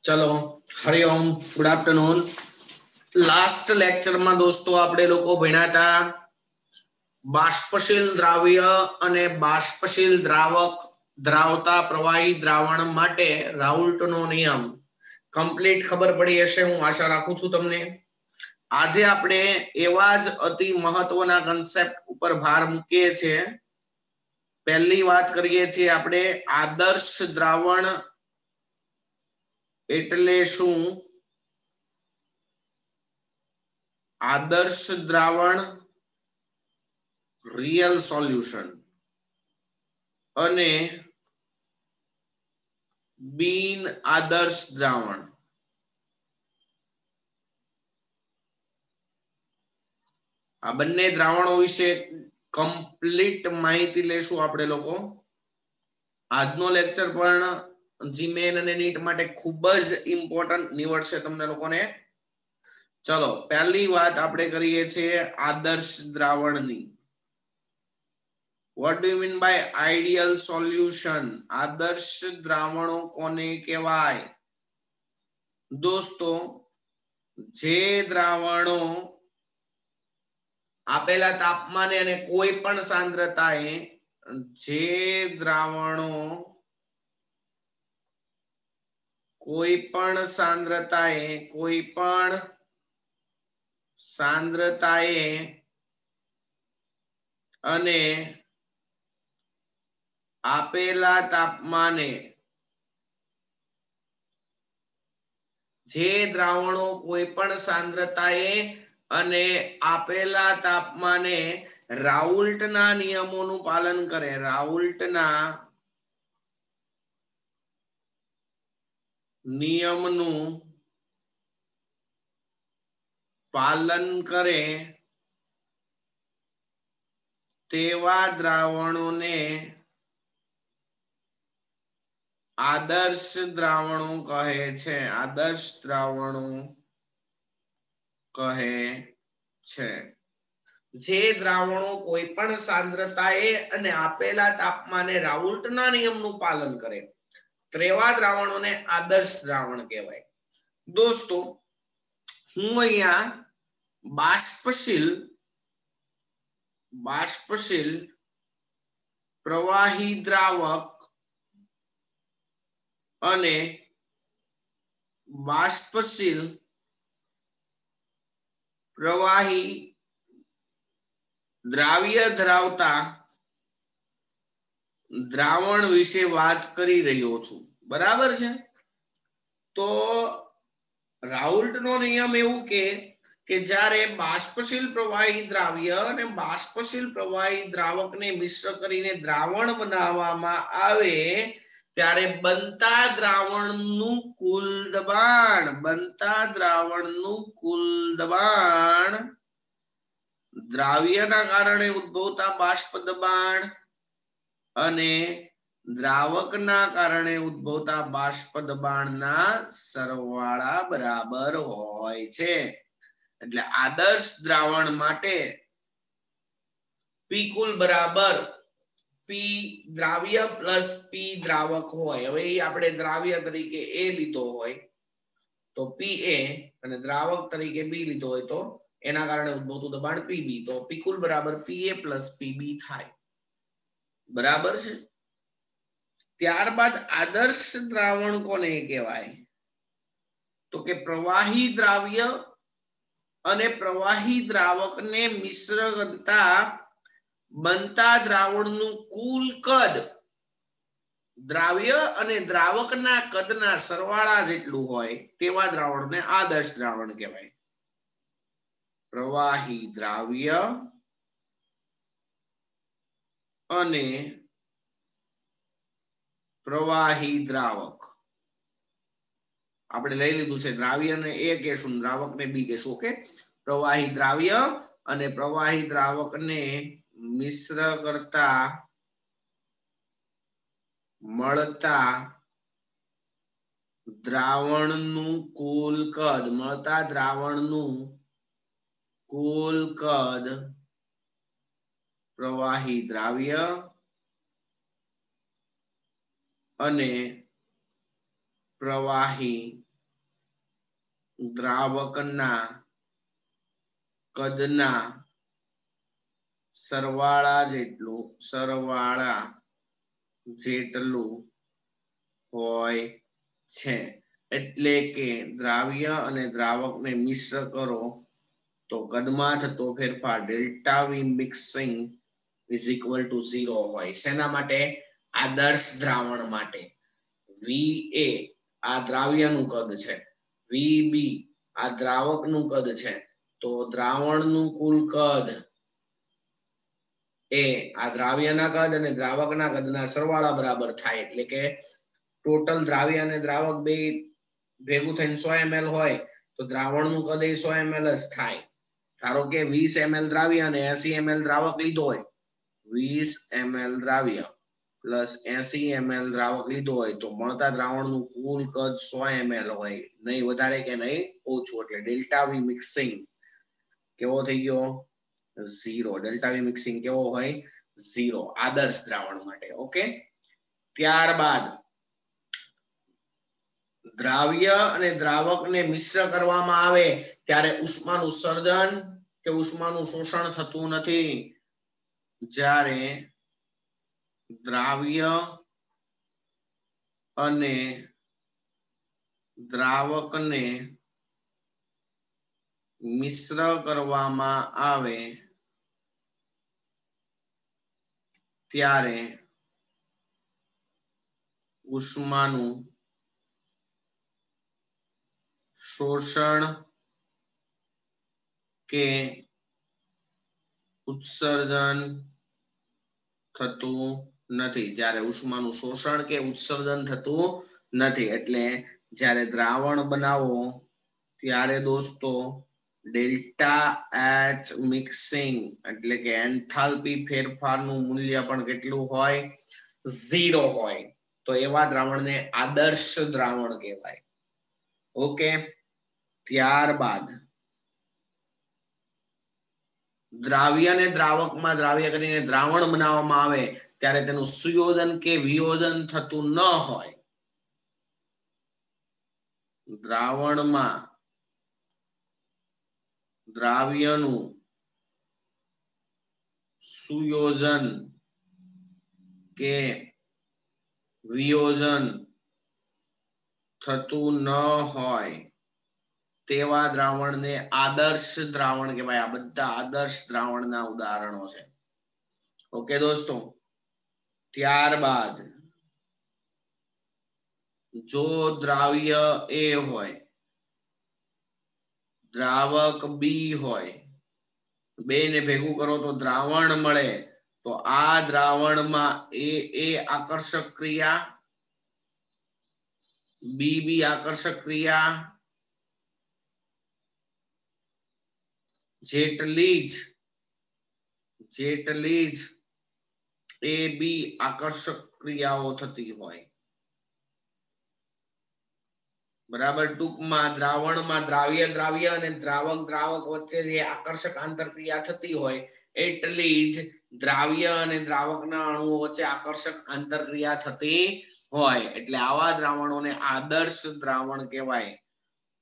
चलो Hariom good afternoon. Last lecture में दोस्तों आपणे लोको भण्या था बाष्पशील द्राव्य अने बाष्पशील द्रावक धरावता प्रवाही द्रावण माटे राउल्टनो नियम कम्प्लीट खबर पड़ी हशे। हूँ आशा राखुं छुं तमने। आजे आपणे एवा ज अति महत्वना कन्सेप्ट उपर भार मूकीए छीए। पहली बात करीए छीए आपणे आदर्श द्रावण एटले शुं। आदर्श द्रावण रियल सोल्यूशन अने बिन आदर्श द्रावण। आ बंने द्रावणों विषे कम्प्लीट माहिती लेशुं आपणे लोको। आजनो लेक्चर पण जीमेन अने नीट माटे खूब ज इम्पोर्टंट निवडशे तमने लोकोने। चलो पहली बात आपणे करीए छीए आदर्श द्रावणनी। What do you mean by ideal solution? आदर्श द्रावणों कोने कहेवाय? दोस्तों जे द्रावणों आपेला तापमाने अने कोई पण सांद्रताए जे द्रावणों कोई पण सांद्रताए अने आपेला तापमाने जे द्रावणों कोई पण सांद्रताए अने आपेला तापमाने राउल्टना नियमोनुं पालन करे। राउल्टना नियमनुं पालन करे तेवा द्रावणोने आदर्श द्रावणों कहे छे। आदर्श द्रावणों कहे छे। जे द्रावणों कोई पण सांद्रताए अने आपेला तापमाने राउल्टना नियमनुं पालन करे तेवा द्रावणोने आदर्श द्रावण कहेवाय। दोस्तों हूँ अहींया बाष्पशील प्रवाही द्रावक अने बाष्पशील प्रवाही द्राव्य धरावता द्रावण विषे बात करी रह्यो छुं। बराबर छे। तो राउल्टनो नियम एवुं के ज्यारे बाष्पशील प्रवाही द्राव्य अने बाष्पशील प्रवाही द्रावकने मिश्र करीने द्रावण बनाववामां आवे त्यारे बनता द्रावणनुं कुल दबाण द्राव्यना कारणे उद्भवता बाष्प दबाण अने द्रावकना कारणे उद्भवता बाष्प दबाणना सरवाळा बराबर होय छे। એટલે આદર્શ દ્રાવણ માટે P કુલ બરાબર P દ્રાવ્ય પ્લસ P દ્રાવક હોય। હવે આપણે દ્રાવ્ય તરીકે A લીધો હોય તો PA અને દ્રાવક તરીકે B લીધો હોય તો એના કારણે ઉદ્ભવતું દબાણ PB તો P કુલ બરાબર PA પ્લસ PB થાય। બરાબર છે। ત્યારબાદ આદર્શ દ્રાવણ કોને કહેવાય? તો કે પ્રવાહી દ્રાવ્ય અને પ્રવાહી દ્રાવકને મિશ્ર કરતા बनता द्रावणनुं कुल कद द्राव्य अने द्रावकना कदना सरवाळा जेटलुं होय तेवा द्रावणने आदर्श द्रावण कहेवाय। प्रवाही द्राव्य अने प्रवाही द्रावक આપણે લઈ લીધું છે। દ્રાવ્યને A કહેશું, દ્રાવકને B કહેશું। ઓકે। પ્રવાહી દ્રાવ્ય અને પ્રવાહી દ્રાવકને મિશ્ર કરતા મળતા દ્રાવણનું કુલ કદ પ્રવાહી દ્રાવ્ય અને પ્રવાહી દ્રાવકના કદના સરવાળા જેટલું હોય છે. એટલે કે દ્રાવ્ય અને દ્રાવકને મિશ્ર કરો તો કદમાં થતો ફેરફાર delta V mixing is equal to 0 હોય. શેના માટે? આદર્શ દ્રાવણ માટે. વી એ આ દ્રાવ્યનું કદ છે, વી બી આ દ્રાવકનું કદ છે, તો દ્રાવણનું કુલ કદ એ આ દ્રાવ્યના કદ અને દ્રાવકના કદના સરવાળા બરાબર થાય. એટલે કે ટોટલ દ્રાવ્ય અને દ્રાવક બે ભેગું થઈને 100 ml હોય તો દ્રાવણનું કદ એ 100 ml જ થાય. ધારો કે 20 ml દ્રાવ્ય અને 80 ml દ્રાવક લીધો હોય, 20 ml દ્રાવ્ય પ્લસ 80 ml દ્રાવક લીધો હોય તો મળતા દ્રાવણનું કુલ કદ 100 ml હોય, નહીં વધારે કે નહીં ઓછું. એટલે ડેલ્ટા વી મિક્સિંગ કેવો થઈ ગયો? 0. ડેલ્ટા વી મિક્સિંગ કેવો હોય? 0 આદર્શ દ્રાવણ માટે. ઓકે. ત્યારબાદ દ્રાવ્ય અને દ્રાવકને મિશ્ર કરવામાં આવે ત્યારે ઉષ્માનું સર્જન કે ઉષ્માનું શોષણ થતું નથી. જ્યારે દ્રાવ્ય અને દ્રાવકને મિશ્ર કરવામાં આવે ત્યારે ઉષ્માનું શોષણ કે ઉત્સર્જન થતું નથી. જ્યારે ઉષ્માનું શોષણ કે ઉત્સર્જન થતું નથી. એટલે જ્યારે દ્રાવણ બનાવો ત્યારે દોસ્તો ડેલ્ટા એચ મિક્સિંગ એટલે કે એન્થાલ્પી ફેરફારનું મૂલ્ય પણ કેટલું હોય? 0 હોય. તો એવા દ્રાવણને આદર્શ દ્રાવણ કહેવાય. ઓકે. ત્યારબાદ દ્રાવ્ય અને દ્રાવકમાં દ્રાવ્ય કરીને દ્રાવણ બનાવવામાં આવે ત્યારે તેનું સુયોજન કે વિયોજન થતું ન હોય. દ્રાવણમાં દ્રાવ્યનું સુયોજન કે વિયોજન થતું ન હોય તેવા દ્રાવણને આદર્શ દ્રાવણ કહેવાય. આ બધા આદર્શ દ્રાવણના ઉદાહરણો છે. ઓકે દોસ્તો. ત્યારબાદ જો દ્રાવ્ય એ હોય, દ્રાવક બી હોય, બે ને ભેગું કરો તો દ્રાવણ મળે, તો આ દ્રાવણમાં એ આકર્ષક ક્રિયા, બી આકર્ષક ક્રિયા જેટલી જ એ બી આકર્ષક ક્રિયાઓ થતી હોય. બરાબર. ટૂંકમાં દ્રાવણમાં દ્રાવ્ય અને દ્રાવક વચ્ચે જે આકર્ષક આંતરક્રિયા થતી હોય એટલી જ દ્રાવ્ય અને દ્રાવકના અણુઓ વચ્ચે આકર્ષક આંતરક્રિયા થતી હોય. એટલે આવા દ્રાવણોને આદર્શ દ્રાવણ કહેવાય.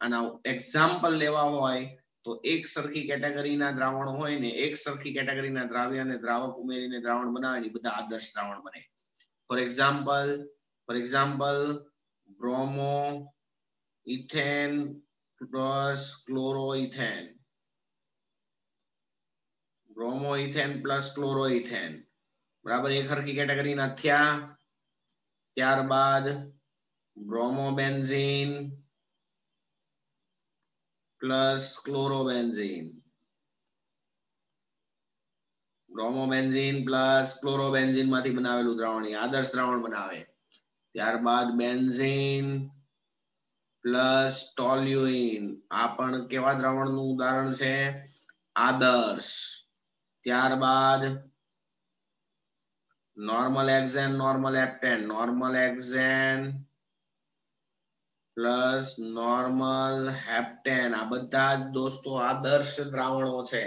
આના એક્ઝામ્પલ લેવા હોય તો એક સરખી કેટેગરીના દ્રાવણ હોય ને એક સરખી કેટેગરીના દ્રાવ્ય અને દ્રાવક ઉમેરીને દ્રાવણ બનાવે ને બધા આદર્શ દ્રાવણ બને. For example bromoethane plus chloroethane, bromoethane plus chloroethane. બરાબર. એક સરખી કેટેગરીના થયા. ત્યારબાદ બ્રોમોબેન્ઝીન પ્લસ ક્લોરોબેન્ઝીન, બ્રોમોબેન્ઝીન પ્લસ ક્લોરોબેન્ઝીન માંથી બનાવેલું દ્રાવણ આદર્શ દ્રાવણ બનાવે. ત્યારબાદ બેન્ઝીન પ્લસ ટોલ્યુઇન, આ પણ કેવા દ્રાવણનું ઉદાહરણ છે? આદર્શ. ત્યારબાદ નોર્મલ હેક્સેન પ્લસ નોર્મલ હેપ્ટેન, આ બધા જ દોસ્તો આદર્શ દ્રાવણો છે.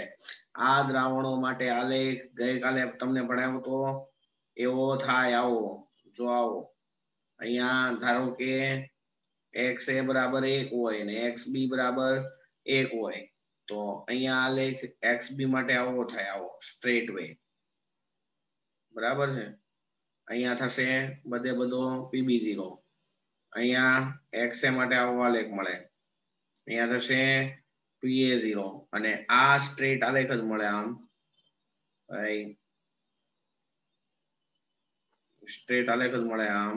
આ દ્રાવણો માટે આલેખ ગઈકાલે તમને ભણાવ્યો તો એવો થાય. આવો જો, આવો અહીંયા ધારો કે XA બરાબર 1 હોય ને XB બરાબર 1 હોય તો અહીંયા આ લેખ XB માટે આવો થાય, આવો સ્ટ્રેટ વે બરાબર છે. અહીંયા થશે બધે બધો PB0, અહીંયા XA માટે આવો આલેખ મળે, અહીંયા થશે PA0 અને આ સ્ટ્રેટ આલેખ જ મળે, આમ ભાઈ સ્ટ્રેટ આલેખ જ મળે આમ,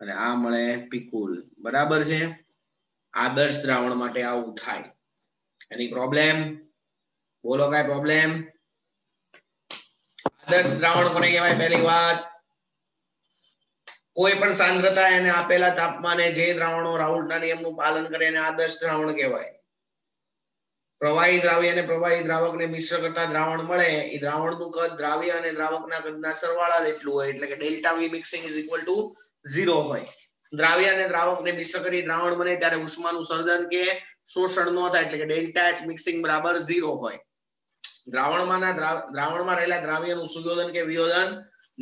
અને આ મળે પીકુલ બરાબર છે. આદર્શ દ્રાવણ માટે આવું થાય. એની પ્રોબ્લેમ બોલો, કઈ પ્રોબ્લેમ? આદર્શ દ્રાવણ કોને કહેવાય? પહેલી વાત, કોઈ પણ સાંદ્રતા અને આપેલા તાપમાને જે દ્રાવણો રાઉલ્ટના નિયમનું પાલન કરે એને આદર્શ દ્રાવણ કહેવાય. પ્રવાહી દ્રાવ્ય અને પ્રવાહી દ્રાવકને મિશ્ર કરતા દ્રાવણ મળે એ દ્રાવણનું કદ દ્રાવ્ય અને દ્રાવકના કદના સરવાળા જેટલું હોય, એટલે કે delta V mixing is equal to 0 હોય. દ્રાવ્ય અને દ્રાવકને મિશ્ર કરી દ્રાવણ બને ત્યારે ઉષ્માનું સર્જન કે શોષણ ન થાય, એટલે કે ડેલ્ટા એચ મિક્સિંગ બરાબર 0 હોય. દ્રાવણમાં રહેલા દ્રાવ્યનું સુયોજન કે વિયોજન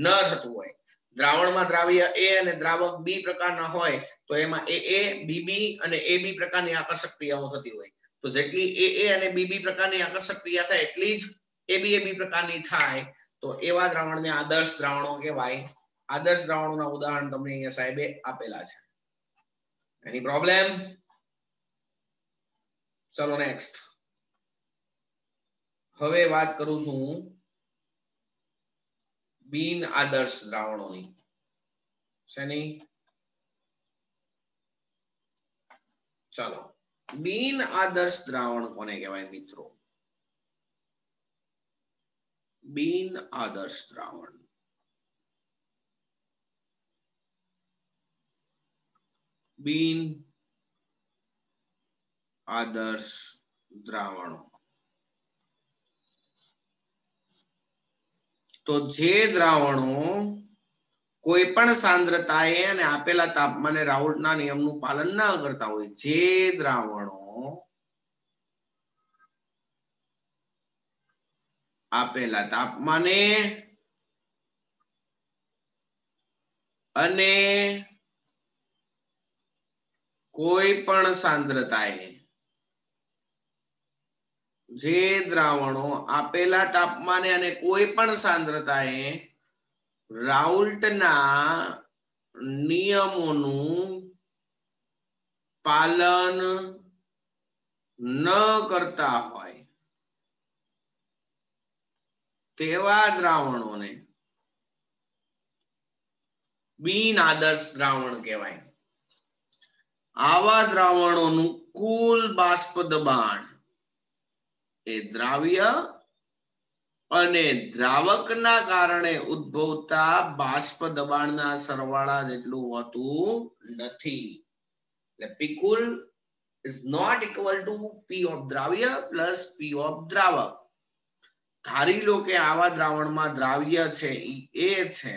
ન થતું હોય. દ્રાવણમાં દ્રાવ્ય A અને દ્રાવક B પ્રકારના હોય તો એમાં AA, BB અને AB પ્રકારની આકર્ષક ક્રિયાઓ થતી હોય. તો જેટલી AA અને BB પ્રકારની આકર્ષક ક્રિયા થાય એટલી જ ABAB પ્રકારની થાય, તો એવા દ્રાવણને આદર્શ દ્રાવણો કહેવાય. આદર્શ દ્રાવણોના ઉદાહરણ તમને અહીંયા સાહેબે આપેલા છે. એની પ્રોબ્લેમ? ચલો નેક્સ્ટ. હવે વાત કરું છું બિન આદર્શ દ્રાવણોની. શેની? ચાલો, બિન આદર્શ દ્રાવણ કોને કહેવાય મિત્રો? બિન આદર્શ દ્રાવણ, બિન આદર્શ દ્રાવણો તો જે દ્રાવણો કોઈ પણ સાંદ્રતાએ અને આપેલા તાપમાને રાઉલ્ટના નિયમનું પાલન ન કરતા હોય, જે દ્રાવણો આપેલા તાપમાને અને કોઈ પણ સાંદ્રતાએ, જે દ્રાવણો આપેલા તાપમાને અને કોઈ પણ સાંદ્રતાએ રાઉલ્ટના નિયમોનું પાલન ન કરતા હોય તેવા દ્રાવણોને બિન આદર્શ દ્રાવણ કહેવાય. આવા દ્રાવણોનું કુલ બાષ્પ દબાણ એ દ્રાવ્ય અને દ્રાવકના કારણે ઉદ્ભવતા બાષ્પ દબાણના સરવાળા જેટલું હોતું નથી. એટલે પીકુલ is not equal to P of દ્રાવ્ય plus P of દ્રાવક. ધારી લો કે આવા દ્રાવણમાં દ્રાવ્ય છે ઈ A છે,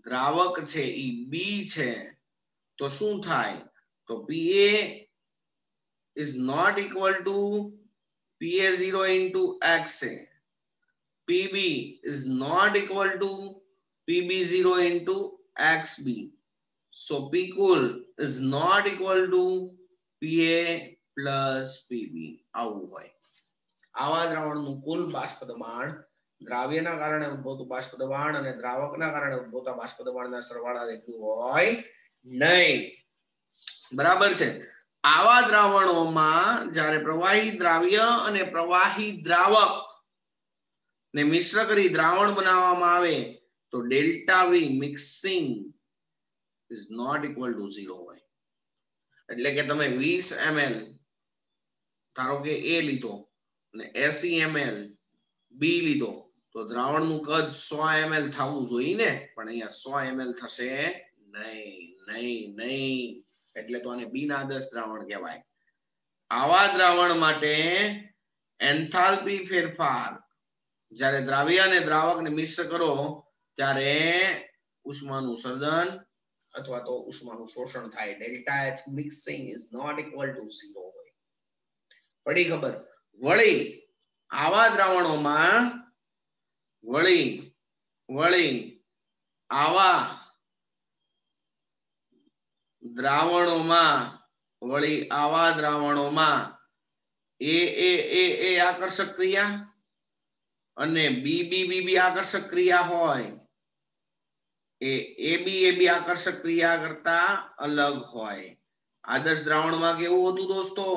દ્રાવક છે ઈ B છે, તો શું થાય? તો PA is not equal to PA0 into XA. PB is not equal to PB0 into XB. So Pcool is not equal to PA plus PB. આવું હોય. આવા દ્રાવણનું કુલ બાષ્પ દબાણ દ્રાવ્યના કારણે ઉદ્ભવતું બાષ્પ દબાણ અને દ્રાવકના કારણે ઉદ્ભવતા બાષ્પ દબાણના સરવાળા જેટલું હોય નહીં. બરાબર છે. આવા દ્રાવણોમાં જ્યારે પ્રવાહી દ્રાવ્ય અને પ્રવાહી દ્રાવક ને મિશ્ર કરી દ્રાવણ બનાવવામાં આવે તો delta V mixing is not equal to 0 હોય. એટલે કે તમે 20 ml ધારો કે A લીધો અને 80 ml B લીધો તો દ્રાવણનું કદ 100 ml થવું જોઈએ ને, પણ અહીંયા 100 ml થશે નહીં. એટલે તો આને બિન આદર્શ દ્રાવણ કહેવાય. આવા દ્રાવણ માટે એન્થાલ્પી ફેરફાર જ્યારે દ્રાવ્ય અને દ્રાવકને મિશ્ર કરો ત્યારે ઉષ્માનું સર્જન અથવા તો ઉષ્માનું શોષણ થાય. Delta H mixing is not equal to 0 હોય. પડી ખબર? વળી આવા દ્રાવણોમાં વળી આવા દ્રાવણોમાં વળી આવા દ્રાવણોમાં એ આકર્ષક ક્રિયા અને બી આકર્ષક ક્રિયા હોય એ બી આકર્ષક ક્રિયા કરતા અલગ હોય. આદર્શ દ્રાવણમાં કેવું હતું દોસ્તો,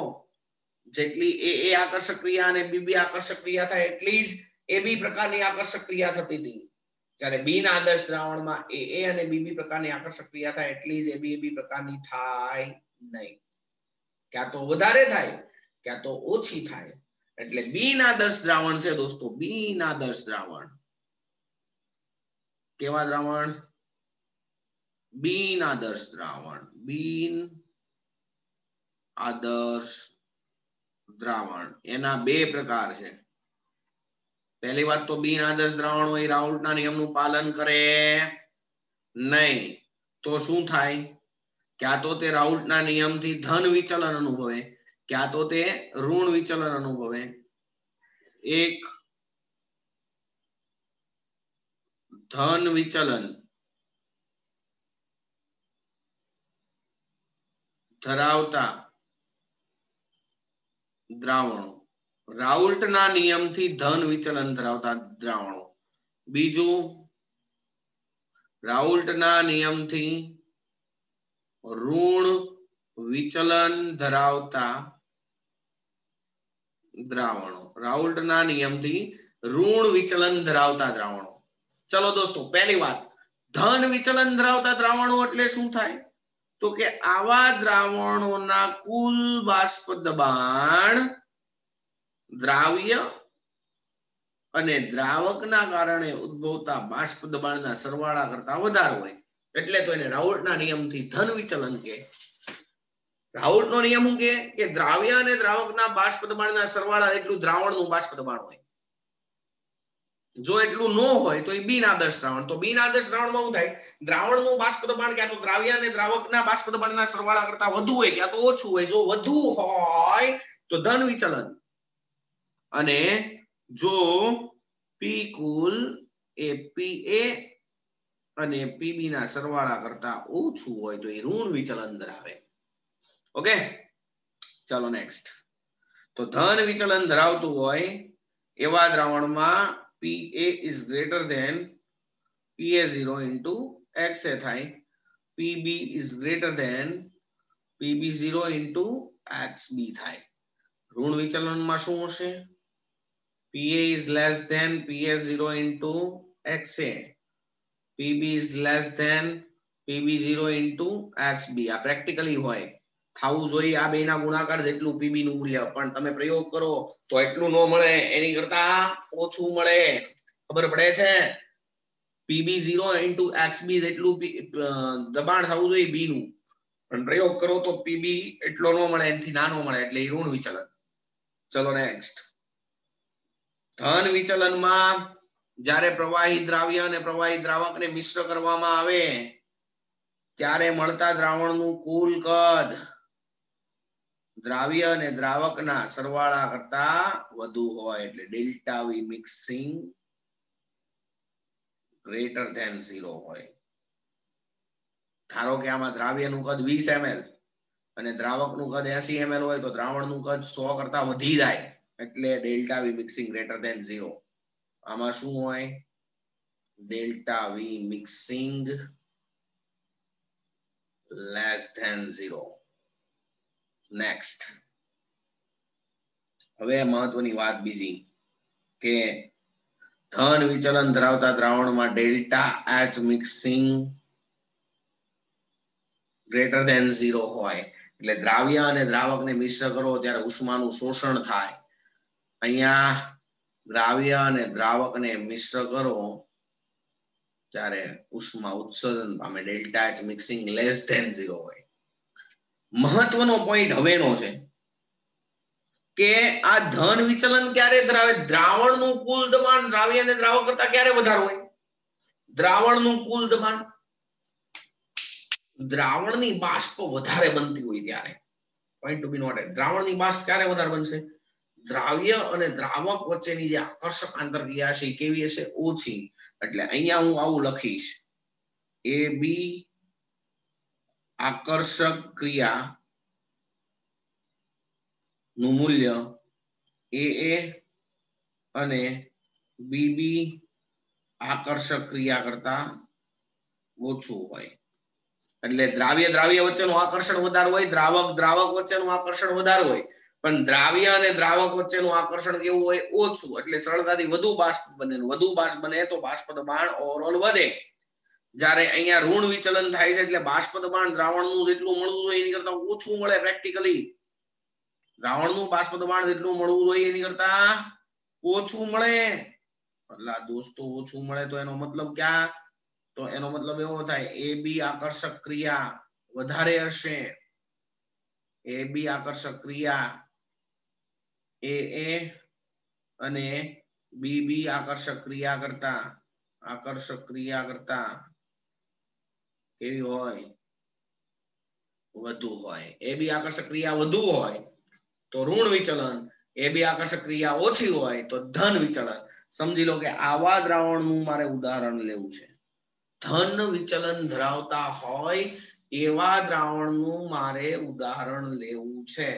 જેટલી એ આકર્ષક ક્રિયા અને બી આકર્ષક ક્રિયા થાય એટલી જ એ બી પ્રકારની આકર્ષક ક્રિયા થતી હતી. જ્યારે બિન આદર્શ દ્રાવણમાં એ અને બી પ્રકારની આકર્ષક ક્રિયા થાય એટલી જ એ બી પ્રકારની થાય નહીં. ક્યાં તો વધારે થાય ક્યાં તો ઓછી થાય. એટલે બિન આદર્શ દ્રાવણ છે દોસ્તો, બિન આદર્શ દ્રાવણ. કેવા દ્રાવણ? બિન આદર્શ દ્રાવણ. બિન આદર્શ દ્રાવણ એના બે પ્રકાર છે. પહેલી વાત તો બિન આદર્શ દ્રાવણ હોય રાઉલ્ટના નિયમનું પાલન કરે નહીં. તો શું થાય? ક્યાં તો તે રાઉલ્ટના નિયમથી ધન વિચલન અનુભવે, ક્યાં તો તે ઋણ વિચલન અનુભવે. એક ધન વિચલન ધરાવતા દ્રાવણો, રાઉલ્ટના નિયમથી ધન વિચલન ધરાવતા દ્રાવણો. બીજું, રાઉલ્ટના નિયમથી ઋણ વિચલન ધરાવતા દ્રાવણો. રાઉલ્ટના નિયમથી ઋણ વિચલન ધરાવતા દ્રાવણો. ચલો દોસ્તો, પહેલી વાત, ધન વિચલન ધરાવતા દ્રાવણો એટલે શું થાય? તો કે આવા દ્રાવણોના કુલ બાષ્પ દબાણ દ્રાવ્ય અને દ્રાવકના કારણે ઉદ્ભવતા બાષ્પ દબાણના સરવાળા કરતા વધારે હોય. એટલે તો એને રાઉલ્ટના નિયમથી ધન વિચલન કહે. રાઉલ્ટનો નિયમ શું કે દ્રાવ્ય અને દ્રાવકના બાષ્પ દબાણના સરવાળા એટલું દ્રાવણનું બાષ્પ દબાણ હોય. જો એટલું ન હોય તો એ બિન આદર્શ દ્રાવણ. તો બિન આદર્શ દ્રાવણમાં શું થાય? દ્રાવણનું બાષ્પ દબાણ ક્યાં તો દ્રાવ્ય અને દ્રાવકના બાષ્પ દબાણના સરવાળા કરતા વધુ હોય ક્યાં તો ઓછું હોય. જો વધુ હોય તો ધન વિચલન, અને જો પી કુલ એ પીએ અને પીબી ના સરવાળા કરતા ઓછું હોય તો એ ઋણ વિચલન ધરાવે. ઓકે, ચાલો નેક્સ્ટ. તો ધન વિચલન ધરાવતું હોય એવા દ્રાવણમાં PA is greater than PA0 into XA થાય, PB is greater than PB0 into XB થાય. ઋણ વિચલનમાં શું હશે? PA is less than PA0 into XA, PB is less than PB0 into XB. આ પ્રેક્ટિકલી હોય, થાવું જોઈએ આ બેના ગુણાકાર જેટલું PB નું મૂલ્ય, પણ તમે પ્રયોગ કરો તો એટલું ન મળે, એની કરતા ઓછું મળે. ખબર પડે છે? PB0 into XB જેટલું દબાણ થવું જોઈએ B નું, પણ પ્રયોગ કરો તો PB એટલો ન મળે, એનાથી નાનો મળે, એટલે ઋણ વિચલન. ચલો નેક્સ્ટ. ધન વિચલનમાં જ્યારે પ્રવાહી દ્રાવ્ય અને પ્રવાહી દ્રાવકને મિશ્ર કરવામાં આવે ત્યારે મળતા દ્રાવણનું કુલ કદ દ્રાવ્ય અને દ્રાવકના સરવાળા કરતા વધુ હોય, એટલે delta V mixing greater than 0 હોય. ધારો કે આમાં દ્રાવ્યનું કદ 20 ml અને દ્રાવકનું કદ 80 ml હોય તો દ્રાવણનું કદ 100 કરતા વધી જાય, એટલે delta V mixing greater than 0. આમાં શું હોય? Delta V mixing less than 0. Next. હવે મહત્વની વાત બીજી કે ધન વિચલન ધરાવતા દ્રાવણમાં delta H mixing greater than 0 હોય, એટલે દ્રાવ્ય અને દ્રાવકને મિશ્ર કરો ત્યારે ઉષ્માનું શોષણ થાય. અહીંયા દ્રાવ્ય અને દ્રાવકને મિશ્ર કરો ત્યારે ઉષ્મા ઉત્સર્જન પામે, delta H mixing less than 0 હોય. મહત્વનો પોઈન્ટ હવેનો છે કે આ ધન વિચલન ક્યારે ધરાવે? દ્રાવણનું કુલ દબાણ દ્રાવ્ય અને દ્રાવક કરતા ક્યારે વધારે હોય? દ્રાવણનું કુલ દબાણ, દ્રાવણની બાષ્પ વધારે બનતી હોય ત્યારે. પોઈન્ટ ટુ બી નોટેડ. દ્રાવણની બાષ્પ ક્યારે વધારે બનશે? દ્રાવ્ય અને દ્રાવક વચ્ચેની જે આકર્ષક આંતરક્રિયા છે કેવી હશે? ઓછી. એટલે અહીંયા હું આવું લખીશ, AB આકર્ષક ક્રિયા નું મૂલ્ય AA અને BB આકર્ષક ક્રિયા કરતા ઓછું હોય. એટલે દ્રાવ્ય દ્રાવ્ય વચ્ચેનું આકર્ષણ વધારે હોય, દ્રાવક દ્રાવક વચ્ચેનું આકર્ષણ વધારે હોય, પણ દ્રાવ્ય અને દ્રાવક વચ્ચેનું આકર્ષણ કેવું હોય? ઓછું. એટલે સરળતાથી વધુ બાષ્પ બને. વધુ બાષ્પ બને તો બાષ્પ દબાણ ઓવરઓલ વધે. જ્યારે અહીંયા ઋણ વિચલન થાય છે એટલે બાષ્પ દબાણ દ્રાવણનું જેટલું મળવું જોઈએ એની કરતા ઓછું મળે. પ્રેક્ટિકલી દ્રાવણનું બાષ્પ દબાણ જેટલું મળવું જોઈએ એની કરતા ઓછું મળે. એટલે દોસ્તો ઓછું મળે તો એનો મતલબ ક્યાં? તો એનો મતલબ એવો થાય AB આકર્ષક ક્રિયા વધારે હશે. AB આકર્ષક ક્રિયા AA અને BB આકર્ષક ક્રિયા કરતા કેવી હોય? વધુ હોય. AB આકર્ષક ક્રિયા વધુ હોય તો ઋણ વિચલન, AB આકર્ષક ક્રિયા ઓછી હોય તો ધન વિચલન. સમજી લો કે આવા દ્રાવણનું મારે ઉદાહરણ લેવું છે. ધન વિચલન ધરાવતા હોય એવા દ્રાવણનું મારે ઉદાહરણ લેવું છે.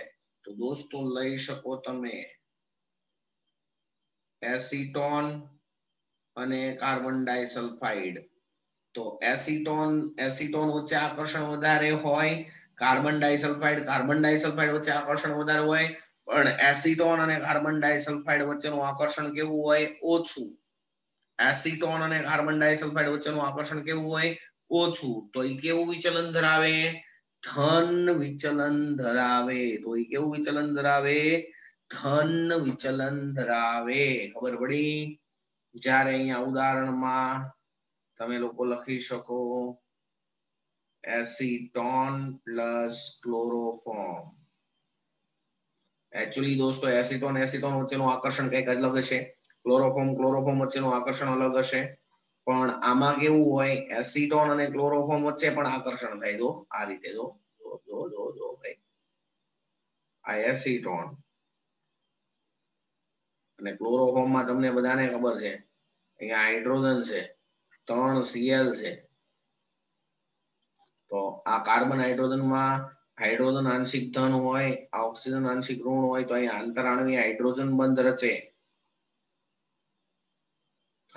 તો દોસ્તો લઈ શકો તમે એસીટોન અને કાર્બન ડાઇસલ્ફાઇડ. તો એસીટોન વચ્ચે આકર્ષણ વધારે હોય, કાર્બન ડાઇસલ્ફાઇડ વચ્ચે આકર્ષણ વધારે હોય, પણ એસીટોન અને કાર્બન ડાઇસલ્ફાઇડ વચ્ચેનું આકર્ષણ કેવું હોય? ઓછું. એસીટોન અને કાર્બન ડાઇસલ્ફાઇડ વચ્ચેનું આકર્ષણ કેવું હોય? ઓછું. તો એ કેવું વિચલન ધરાવે? ધન વિચલન ધરાવે. તો એ કેવું વિચલન ધરાવે? ધન વિચલન ધરાવે. ખબર પડી? જ્યારે અહીંયા ઉદાહરણમાં તમે લોકો લખી શકો એસીટોન પ્લસ ક્લોરોફોર્મ. એકચ્યુઅલી દોસ્તો એસીટોન વચ્ચેનું આકર્ષણ કંઈક અલગ હશે, ક્લોરોફોર્મ વચ્ચેનું આકર્ષણ અલગ હશે, પણ આમાં કેવું હોય? એસીટોન અને ક્લોરોફોર્મ વચ્ચે પણ આકર્ષણ થાય. તો આ રીતે જો ભાઈ, આ એસીટોન અને ક્લોરોફોર્મમાં તમને બધાને ખબર છે અહીંયા હાઇડ્રોજન છે, 3 Cl છે. તો આ કાર્બન હાઇડ્રોજનમાં હાઇડ્રોજન આંશિક ધન હોય, આ ઓક્સિજન આંશિક ઋણ હોય, તો અહીંયા આંતરાણવીય હાઇડ્રોજન બંધ રચે.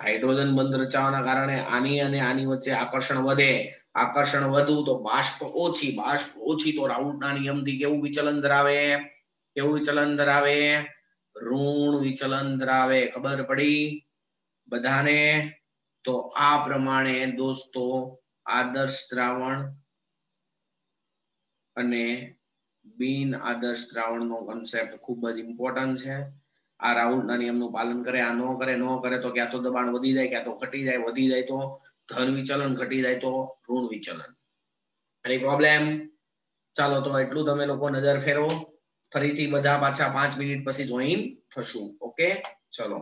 હાઇડ્રોજન બંધ રચાવાના કારણે આની અને આની વચ્ચે આકર્ષણ વધે. આકર્ષણ વધુ તો બાષ્પ ઓછી તો રાઉટના નિયમથી કેવું વિચલન ધરાવે? ઋણ વિચલન ધરાવે. ખબર પડી બધાને? તો આ પ્રમાણે દોસ્તો આદર્શ દ્રાવણ અને બિન આદર્શ દ્રાવણનો કોન્સેપ્ટ ખૂબ જ ઇમ્પોર્ટન્ટ છે. આ રાઉટના નિયમનું પાલન કરે, આ ન કરે તો ક્યાં તો દબાણ વધી જાય, ક્યાં તો ઘટી જાય. વધી જાય તો ધન વિચલન, ઘટી જાય તો ઋણ વિચલન. એની પ્રોબ્લેમ? ચાલો તો એટલું તમે લોકો નજર ફેરવો. ફરીથી બધા પાછા 5 મિનિટ પછી જોઈન થશું. ઓકે, ચલો.